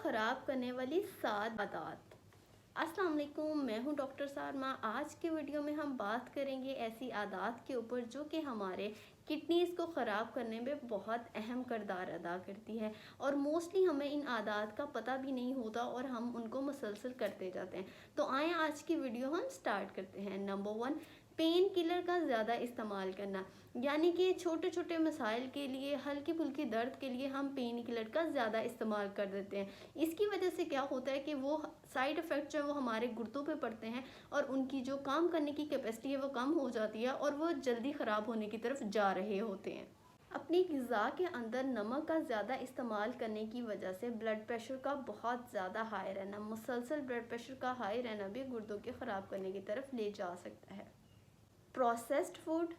ख़राब करने वाली 7 आदत। अस्सलाम वालेकुम, मैं हूं डॉक्टर सारमा। आज के वीडियो में हम बात करेंगे ऐसी आदत के ऊपर जो कि हमारे किडनीज़ को ख़राब करने में बहुत अहम किरदार अदा करती है और मोस्टली हमें इन आदत का पता भी नहीं होता और हम उनको मुसलसल करते जाते हैं। तो आए आज की वीडियो हम स्टार्ट करते हैं। नंबर 1, पेन किलर का ज़्यादा इस्तेमाल करना। यानी कि छोटे छोटे मसाइल के लिए, हल्की फुल्की दर्द के लिए हम पेन किलर का ज़्यादा इस्तेमाल कर देते हैं। इसकी वजह से क्या होता है कि वो साइड इफ़ेक्ट जो है वो हमारे गुर्दों पे पड़ते हैं और उनकी जो काम करने की कैपेसिटी है वो कम हो जाती है और वो जल्दी ख़राब होने की तरफ जा रहे होते हैं। अपनी ग़िज़ा के अंदर नमक का ज़्यादा इस्तेमाल करने की वजह से ब्लड प्रेशर का बहुत ज़्यादा हाई रहना, मुसलसल ब्लड प्रेशर का हाई रहना भी गुर्दों के ख़राब करने की तरफ ले जा सकता है। प्रोसेस्ड फूड,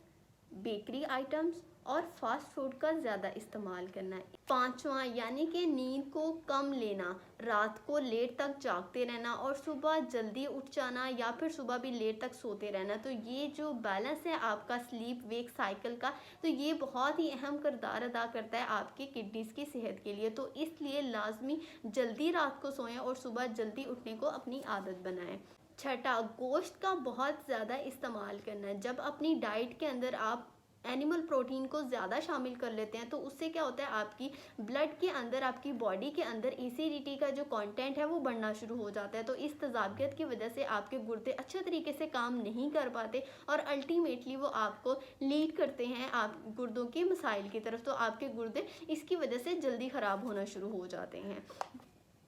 बेकरी आइटम्स और फास्ट फूड का ज़्यादा इस्तेमाल करना है। 5वां, यानी कि नींद को कम लेना, रात को लेट तक जागते रहना और सुबह जल्दी उठ जाना या फिर सुबह भी लेट तक सोते रहना। तो ये जो बैलेंस है आपका स्लीप वेक साइकिल का, तो ये बहुत ही अहम किरदार अदा करता है आपकी किडनीज़ की सेहत के लिए। तो इसलिए लाजमी जल्दी रात को सोएं और सुबह जल्दी उठने को अपनी आदत बनाएं। 6, गोश्त का बहुत ज़्यादा इस्तेमाल करना। जब अपनी डाइट के अंदर आप एनिमल प्रोटीन को ज़्यादा शामिल कर लेते हैं तो उससे क्या होता है, आपकी ब्लड के अंदर, आपकी बॉडी के अंदर एसिडिटी का जो कंटेंट है वो बढ़ना शुरू हो जाता है। तो इस तजाबियत की वजह से आपके गुर्दे अच्छे तरीके से काम नहीं कर पाते और अल्टीमेटली वो आपको लीड करते हैं आप गुर्दों के मसाइल की तरफ। तो आपके गुर्दे इसकी वजह से जल्दी ख़राब होना शुरू हो जाते हैं।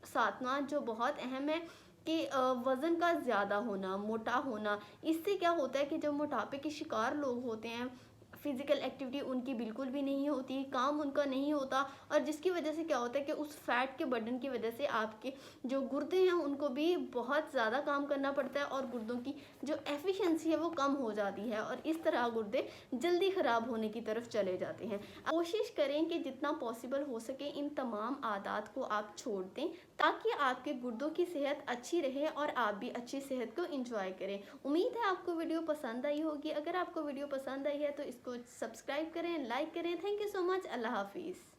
7वां, जो बहुत अहम है कि वज़न का ज़्यादा होना, मोटा होना। इससे क्या होता है कि जब मोटापे के शिकार लोग होते हैं, फ़िज़िकल एक्टिविटी उनकी बिल्कुल भी नहीं होती, काम उनका नहीं होता और जिसकी वजह से क्या होता है कि उस फैट के बर्डन की वजह से आपके जो गुर्दे हैं उनको भी बहुत ज़्यादा काम करना पड़ता है और गुर्दों की जो एफिशिएंसी है वो कम हो जाती है और इस तरह गुर्दे जल्दी ख़राब होने की तरफ चले जाते हैं। कोशिश करें कि जितना पॉसिबल हो सके इन तमाम आदत को आप छोड़ दें ताकि आपके गुर्दों की सेहत अच्छी रहे और आप भी अच्छी सेहत को एंजॉय करें। उम्मीद है आपको वीडियो पसंद आई होगी। अगर आपको वीडियो पसंद आई है तो इसको सब्सक्राइब करें, लाइक करें। Thank you so much. अल्लाह हाफिज़।